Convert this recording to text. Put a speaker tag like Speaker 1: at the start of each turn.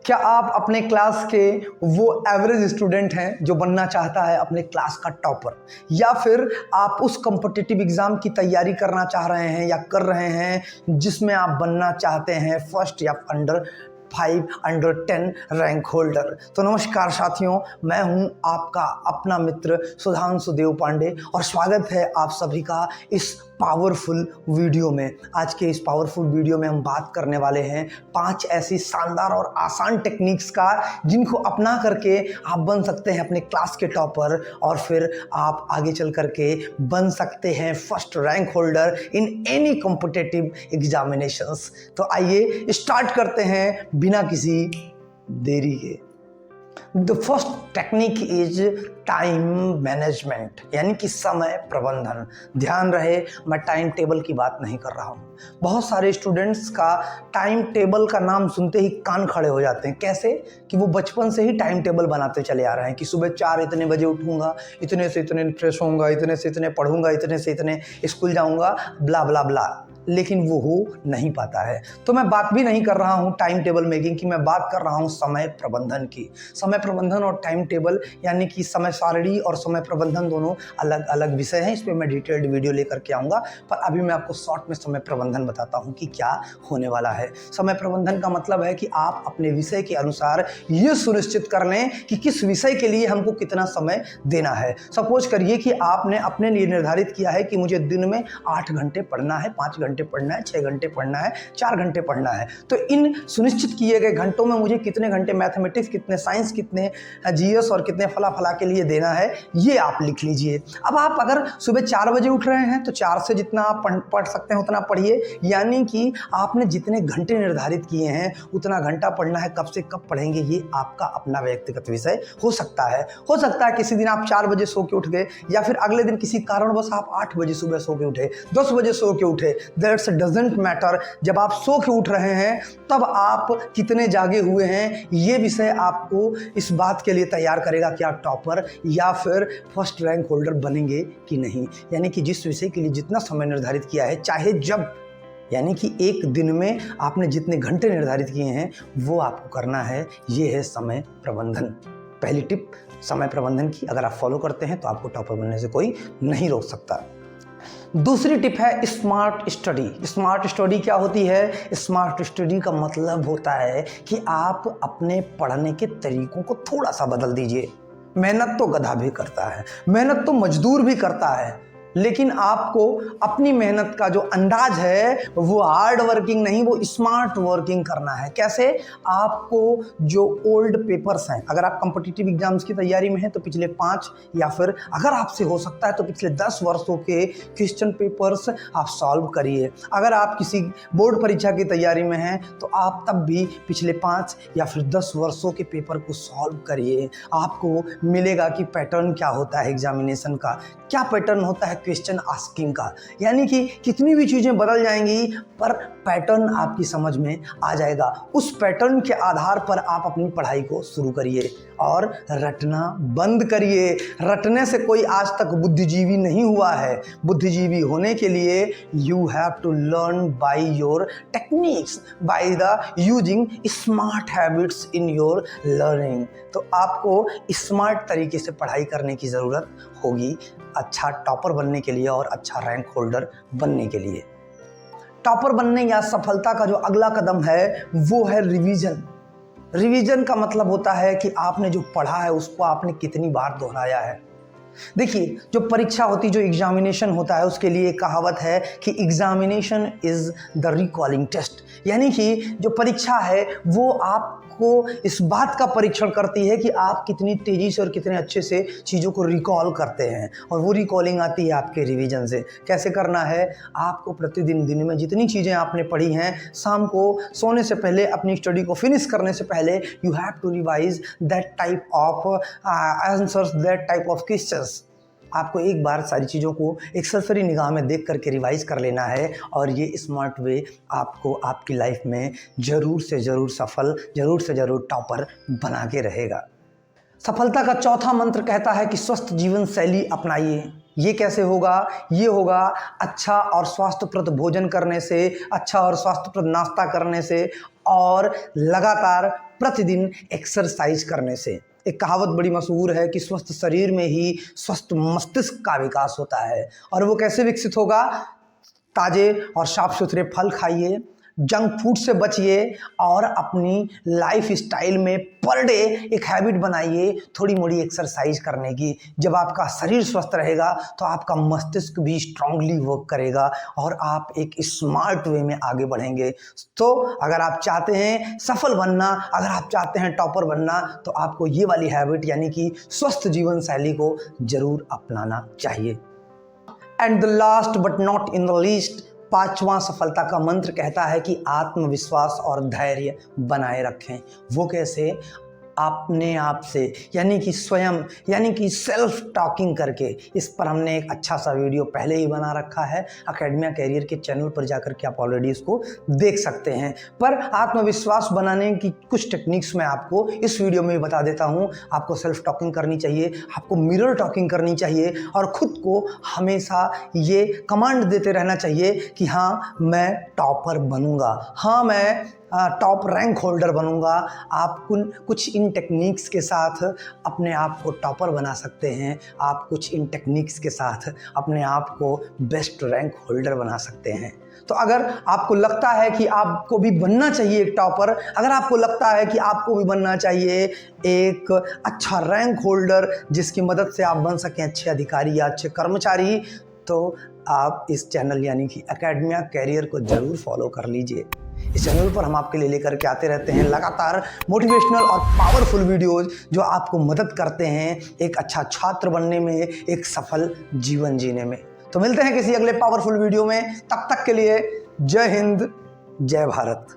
Speaker 1: क्या आप अपने क्लास के वो एवरेज स्टूडेंट हैं जो बनना चाहता है अपने क्लास का टॉपर, या फिर आप उस कॉम्पिटिटिव एग्ज़ाम की तैयारी करना चाह रहे हैं या कर रहे हैं जिसमें आप बनना चाहते हैं फर्स्ट या अंडर 5 अंडर 10 रैंक होल्डर। तो नमस्कार साथियों, मैं हूं आपका अपना मित्र सुधांशु देव पांडे और स्वागत है आप सभी का इस पावरफुल वीडियो में। आज के इस पावरफुल वीडियो में हम बात करने वाले हैं 5 ऐसी शानदार और आसान टेक्निक्स का जिनको अपना करके आप बन सकते हैं अपने क्लास के टॉपर और फिर आप आगे चल करके बन सकते हैं first rank holder in any competitive examinations. तो आइए स्टार्ट करते हैं बिना किसी देरी के। The first technique is time management, यानी कि समय प्रबंधन। ध्यान रहे, मैं टाइम टेबल की बात नहीं कर रहा हूँ। बहुत सारे स्टूडेंट्स का टाइम टेबल का नाम सुनते ही कान खड़े हो जाते हैं। कैसे कि वो बचपन से ही टाइम टेबल बनाते चले आ रहे हैं कि सुबह 4 इतने बजे उठूंगा, इतने से इतने फ्रेश होऊंगा, इतने से इतने पढ़ूंगा, इतने से इतने स्कूल जाऊंगा, ब्ला ब्ला ब्ला, लेकिन वो हो नहीं पाता है। तो मैं बात भी नहीं कर रहा हूँ टाइम टेबल मेकिंग की, मैं बात कर रहा हूँ समय प्रबंधन की। समय प्रबंधन और टाइम टेबल यानी कि समय सारणी और समय प्रबंधन दोनों अलग अलग विषय हैं। इस पर मैं डिटेल्ड वीडियो लेकर के आऊँगा, पर अभी मैं आपको शॉर्ट में समय प्रबंधन बताता हूँ कि क्या होने वाला है। समय प्रबंधन का मतलब है कि आप अपने विषय के अनुसार ये सुनिश्चित कर लें कि किस विषय के लिए हमको कितना समय देना है। सपोज करिए कि आपने अपने लिए निर्धारित किया है कि मुझे दिन में 8 घंटे पढ़ना है, 5 घंटे पढ़ना है, 6 घंटे पढ़ना है, 4 घंटे पढ़ना है। तो इन सुनिश्चित किए गए घंटों में मुझे कितने घंटे मैथमेटिक्स, कितने साइंस, कितने जीएस और कितने फला फला के लिए देना है, ये आप लिख लीजिए। अब आप अगर सुबह 4 बजे उठ रहे हैं तो 4 से जितना आप पढ़ सकते हैं उतना पढ़िए, यानी कि आपने जितने घंटे निर्धारित किए हैं उतना घंटा पढ़ना है। कब से कब पढ़ेंगे ये आपका अपना व्यक्तिगत विषय हो सकता है। हो सकता है किसी दिन आप 4 बजे सो के उठ गए, या फिर अगले दिन किसी कारणवश आप 8 बजे सुबह सो के उठे, 10 बजे सो के उठे, दैट्स डजंट मैटर। जब आप सो के उठ रहे हैं तब आप कितने जागे हुए हैं, ये विषय आपको इस बात के लिए तैयार करेगा कि आप टॉपर या फिर फर्स्ट रैंक होल्डर बनेंगे कि नहीं। यानी कि जिस विषय के लिए जितना समय निर्धारित किया है, चाहे जब, यानी कि एक दिन में आपने जितने घंटे निर्धारित किए हैं वो आपको करना है। ये है समय प्रबंधन। पहली टिप समय प्रबंधन की अगर आप फॉलो करते हैं तो आपको टॉपर बनने से कोई नहीं रोक सकता। दूसरी टिप है स्मार्ट स्टडी। स्मार्ट स्टडी क्या होती है? स्मार्ट स्टडी का मतलब होता है कि आप अपने पढ़ने के तरीकों को थोड़ा सा बदल दीजिए। मेहनत तो गधा भी करता है, मेहनत तो मजदूर भी करता है, लेकिन आपको अपनी मेहनत का जो अंदाज है वो हार्ड वर्किंग नहीं, वो स्मार्ट वर्किंग करना है। कैसे? आपको जो ओल्ड पेपर्स हैं, अगर आप कॉम्पिटिटिव एग्जाम्स की तैयारी में हैं तो पिछले 5 या फिर अगर आपसे हो सकता है तो पिछले 10 वर्षों के क्वेश्चन पेपर्स आप सॉल्व करिए। अगर आप किसी बोर्ड परीक्षा की तैयारी में हैं तो आप तब भी पिछले 5 या फिर 10 वर्षों के पेपर को सॉल्व करिए। आपको मिलेगा कि पैटर्न क्या होता है एग्जामिनेशन का, क्या पैटर्न होता है क्वेश्चन आस्किंग का। यानी कि कितनी भी चीज़ें बदल जाएंगी पर पैटर्न आपकी समझ में आ जाएगा। उस पैटर्न के आधार पर आप अपनी पढ़ाई को शुरू करिए और रटना बंद करिए। रटने से कोई आज तक बुद्धिजीवी नहीं हुआ है। बुद्धिजीवी होने के लिए you have to learn by your techniques, by the using smart habits in your learning. तो आपको स्मार्ट तरीके से पढ़ाई करने की ज़रूरत होगी अच्छा टॉपर बनने के लिए और अच्छा रैंक होल्डर बनने के लिए। टॉपर बनने या सफलता का जो अगला कदम है वो है रिवीजन। रिवीजन का मतलब होता है कि आपने जो पढ़ा है उसको आपने कितनी बार दोहराया है। देखिए, जो परीक्षा होती, जो एग्जामिनेशन होता है, उसके लिए कहावत है कि examination is the recalling test. यानी कि जो परीक्षा है वो आपको इस बात का परीक्षण करती है कि आप कितनी तेज़ी से और कितने अच्छे से चीज़ों को रिकॉल करते हैं, और वो रिकॉलिंग आती है आपके रिवीजन से। कैसे करना है? आपको प्रतिदिन दिन में जितनी चीज़ें आपने पढ़ी हैं, शाम को सोने से पहले अपनी स्टडी को फिनिश करने से पहले you have to revise that type of answers, that type of question. आपको एक बार सारी चीज़ों को एक सरसरी निगाह में देख करके रिवाइज कर लेना है, और ये स्मार्ट वे आपको आपकी लाइफ में ज़रूर से ज़रूर सफल, ज़रूर से ज़रूर टॉपर बना के रहेगा। सफलता का चौथा मंत्र कहता है कि स्वस्थ जीवन शैली अपनाइए। ये कैसे होगा? ये होगा अच्छा और स्वास्थ्यप्रद भोजन करने से, अच्छा और स्वास्थ्यप्रद नाश्ता करने से, और लगातार प्रतिदिन एक्सरसाइज करने से। एक कहावत बड़ी मशहूर है कि स्वस्थ शरीर में ही स्वस्थ मस्तिष्क का विकास होता है। और वो कैसे विकसित होगा? ताज़े और साफ सुथरे फल खाइए, जंक फूड से बचिए और अपनी लाइफ स्टाइल में पर डे एक हैबिट बनाइए थोड़ी मोड़ी एक्सरसाइज करने की। जब आपका शरीर स्वस्थ रहेगा तो आपका मस्तिष्क भी स्ट्रांगली वर्क करेगा और आप एक स्मार्ट वे में आगे बढ़ेंगे। तो अगर आप चाहते हैं सफल बनना, अगर आप चाहते हैं टॉपर बनना, तो आपको ये वाली हैबिट यानी कि स्वस्थ जीवन शैली को जरूर अपनाना चाहिए। And the last but not in the least, पांचवा सफलता का मंत्र कहता है कि आत्मविश्वास और धैर्य बनाए रखें। वो कैसे? अपने आप से यानी कि स्वयं, यानी कि सेल्फ टॉकिंग करके। इस पर हमने एक अच्छा सा वीडियो पहले ही बना रखा है, एकेडमिया कैरियर के चैनल पर जाकर के आप ऑलरेडी इसको देख सकते हैं। पर आत्मविश्वास बनाने की कुछ टेक्निक्स मैं आपको इस वीडियो में बता देता हूं। आपको सेल्फ टॉकिंग करनी चाहिए, आपको मिरर टॉकिंग करनी चाहिए और खुद को हमेशा ये कमांड देते रहना चाहिए कि हाँ मैं टॉपर बनूंगा, हाँ मैं टॉप रैंक होल्डर बनूंगा। आप कुछ इन टेक्निक्स के साथ अपने आप को टॉपर बना सकते हैं। आप कुछ इन टेक्निक्स के साथ अपने आप को बेस्ट रैंक होल्डर बना सकते हैं। तो अगर आपको लगता है कि आपको भी बनना चाहिए एक टॉपर, अगर आपको लगता है कि आपको भी बनना चाहिए एक अच्छा रैंक होल्डर जिसकी मदद से आप बन सकें अच्छे अधिकारी या अच्छे कर्मचारी, तो आप इस चैनल यानी कि एकेडमिया कैरियर को ज़रूर फॉलो कर लीजिए। इस चैनल पर हम आपके लिए लेकर के आते रहते हैं लगातार मोटिवेशनल और पावरफुल वीडियोज़ जो आपको मदद करते हैं एक अच्छा छात्र बनने में, एक सफल जीवन जीने में। तो मिलते हैं किसी अगले पावरफुल वीडियो में, तब तक के लिए जय हिंद, जय भारत।